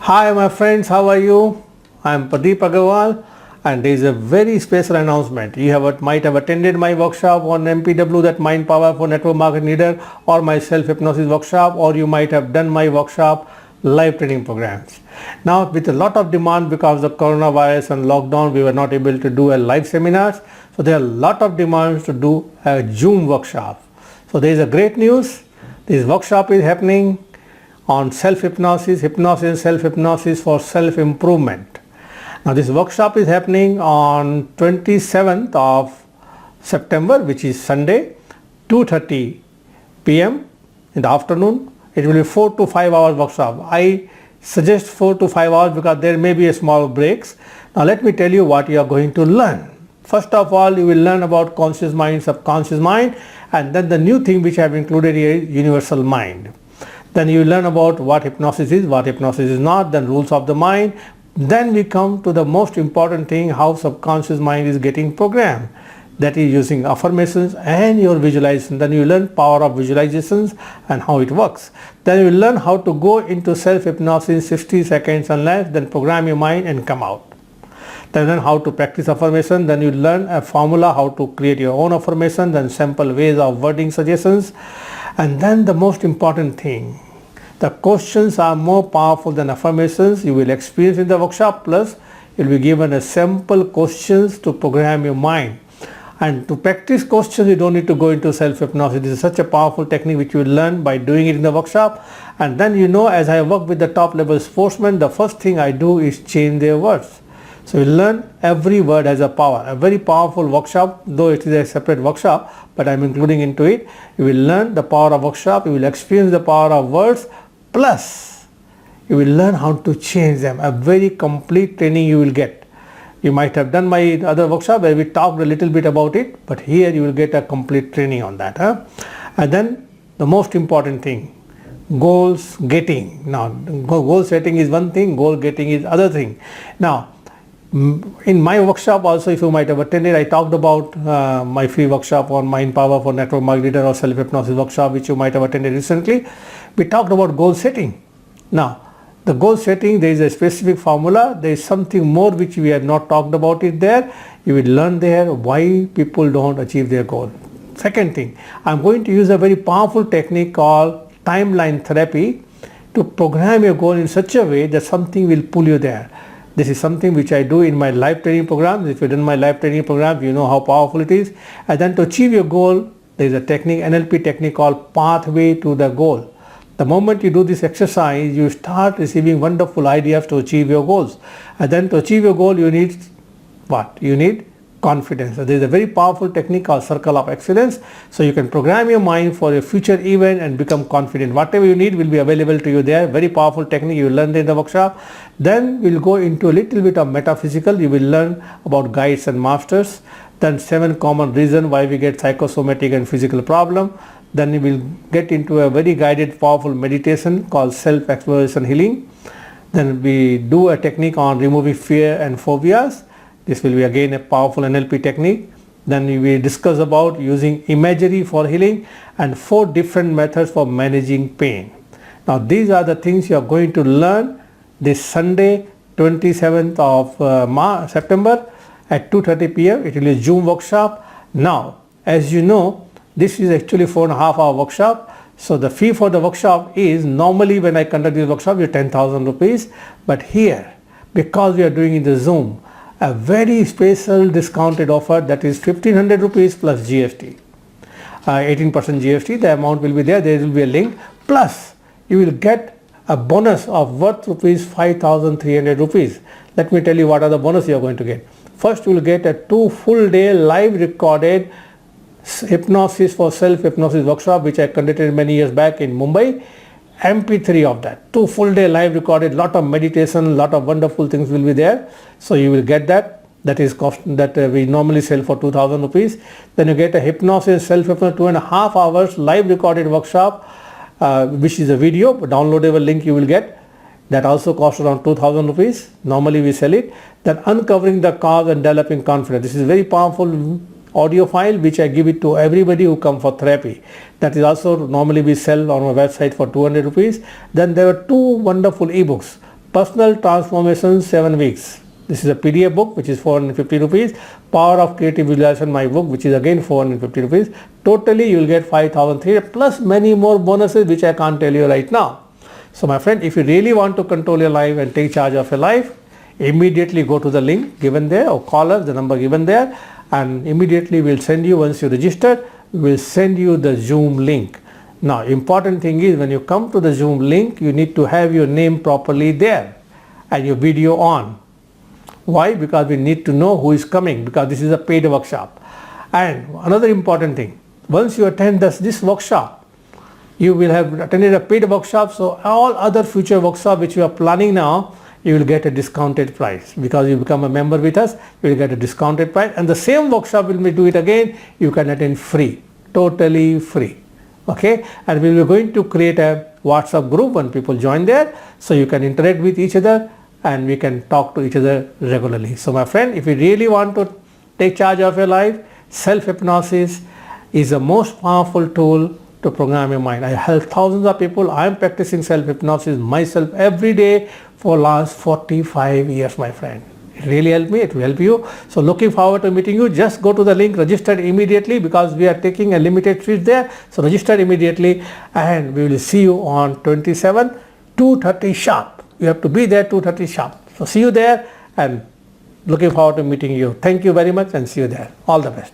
Hi my friends, how are you? I am Pradeep Aggarwal and there is a very special announcement. You might have attended my workshop on MPW, that Mind Power for Network Marketing Leader, or my self-hypnosis workshop, or you might have done my workshop live training programs. Now with a lot of demand because of coronavirus and lockdown, we were not able to do a live seminars. So there are a lot of demands to do a Zoom workshop. So there is a great news. This workshop is happening on self-hypnosis, hypnosis and self-hypnosis for self-improvement. Now this workshop is happening on 27th of September, which is Sunday, 2:30 p.m. in the afternoon. It will be 4 to 5 hours workshop. I suggest 4 to 5 hours because there may be a small breaks. Now let me tell you what you are going to learn. First of all, you will learn about conscious mind, subconscious mind, and then the new thing which I have included here is universal mind. Then you learn about what hypnosis is, what hypnosis is not, then rules of the mind. Then we come to the most important thing, how subconscious mind is getting programmed. That is using affirmations and your visualization. Then you learn power of visualizations and how it works. Then you learn how to go into self-hypnosis 60 seconds and less, then program your mind and come out. Then learn how to practice affirmation. Then you learn a formula how to create your own affirmation, then simple ways of wording suggestions. And then the most important thing, the questions are more powerful than affirmations. You will experience in the workshop, plus you will be given a simple questions to program your mind. And to practice questions, you don't need to go into self-hypnosis. This is such a powerful technique which you will learn by doing it in the workshop. And then as I work with the top level sportsmen, the first thing I do is change their words. So you learn every word has a power. A very powerful workshop, though it is a separate workshop, but I am including into it. You will learn the power of workshop, you will experience the power of words, plus you will learn how to change them. A very complete training you will get. You might have done my other workshop where we talked a little bit about it, but here you will get a complete training on that. And then the most important thing, goals getting. Now goal setting is one thing, goal getting is other thing. Now in my workshop also, if you might have attended, I talked about my free workshop on Mind Power for Network Marketing Leader or self-hypnosis workshop, which you might have attended recently. We talked about goal setting. Now the goal setting, there is a specific formula. There is something more which we have not talked about it there. You will learn there why people don't achieve their goal. Second thing, I am going to use a very powerful technique called timeline therapy to program your goal in such a way that something will pull you there. This is something which I do in my live training programs. If you've done my live training program, you know how powerful it is. And then to achieve your goal, there is a technique, NLP technique called pathway to the goal. The moment you do this exercise, you start receiving wonderful ideas to achieve your goals. And then to achieve your goal, you need what? You need confidence. So there is a very powerful technique called circle of excellence. So you can program your mind for a future event and become confident. Whatever you need will be available to you there. Very powerful technique. You will learn in the workshop. Then we'll go into a little bit of metaphysical. You will learn about guides and masters. Then 7 common reasons why we get psychosomatic and physical problem. Then we will get into a very guided powerful meditation called self-exploration healing. Then we do a technique on removing fear and phobias. This will be again a powerful NLP technique. Then we will discuss about using imagery for healing and 4 different methods for managing pain. Now these are the things you are going to learn this Sunday 27th of September at 2:30 p.m. It will be a Zoom workshop. Now as you know, this is actually 4.5 hour workshop. So the fee for the workshop is, normally when I conduct this workshop is 10,000 rupees. But here, because we are doing in the Zoom, a very special discounted offer, that is 1,500 rupees plus GST. 18% GST, the amount will be there. There will be a link. Plus you will get a bonus of worth rupees 5,300 rupees. Let me tell you what are the bonus you are going to get. First you will get a 2 full day live recorded hypnosis for self-hypnosis workshop which I conducted many years back in Mumbai. MP3 of that, 2 full day live recorded, lot of meditation, lot of wonderful things will be there. So you will get that. That is cost that we normally sell for 2,000 rupees. Then you get a hypnosis self-hypnosis 2.5 hours live recorded workshop which is a video, downloadable link you will get. That also costs around 2,000 rupees. Normally we sell it. Then uncovering the cause and developing confidence. This is very powerful audio file which I give it to everybody who come for therapy. That is also normally we sell on our website for 200 rupees. Then there are 2 wonderful ebooks. Personal Transformation 7 Weeks. This is a PDF book which is 450 rupees. Power of Creative Visualization, my book, which is again 450 rupees. Totally you will get 5,300 plus many more bonuses which I can't tell you right now. So my friend, if you really want to control your life and take charge of your life, immediately go to the link given there or call us, the number given there, and immediately we'll send you, once you register, we'll send you the Zoom link. Now important thing is, when you come to the Zoom link, you need to have your name properly there and your video on. Why? Because we need to know who is coming, because this is a paid workshop. And another important thing, once you attend this workshop, you will have attended a paid workshop, so all other future workshops which you are planning now, you will get a discounted price. Because you become a member with us, you will get a discounted price, and the same workshop will we do it again, you can attend free, totally free. Okay, and we will be going to create a WhatsApp group when people join there, so you can interact with each other and we can talk to each other regularly. So my friend, if you really want to take charge of your life, self-hypnosis is the most powerful tool to program your mind. I help thousands of people. I am practicing self-hypnosis myself every day for last 45 years, my friend. It really helped me, it will help you. So looking forward to meeting you. Just go to the link, register immediately, because we are taking a limited seat there. So register immediately and we will see you on 27, 2:30 sharp. You have to be there 2:30 sharp. So see you there and looking forward to meeting you. Thank you very much and see you there. All the best.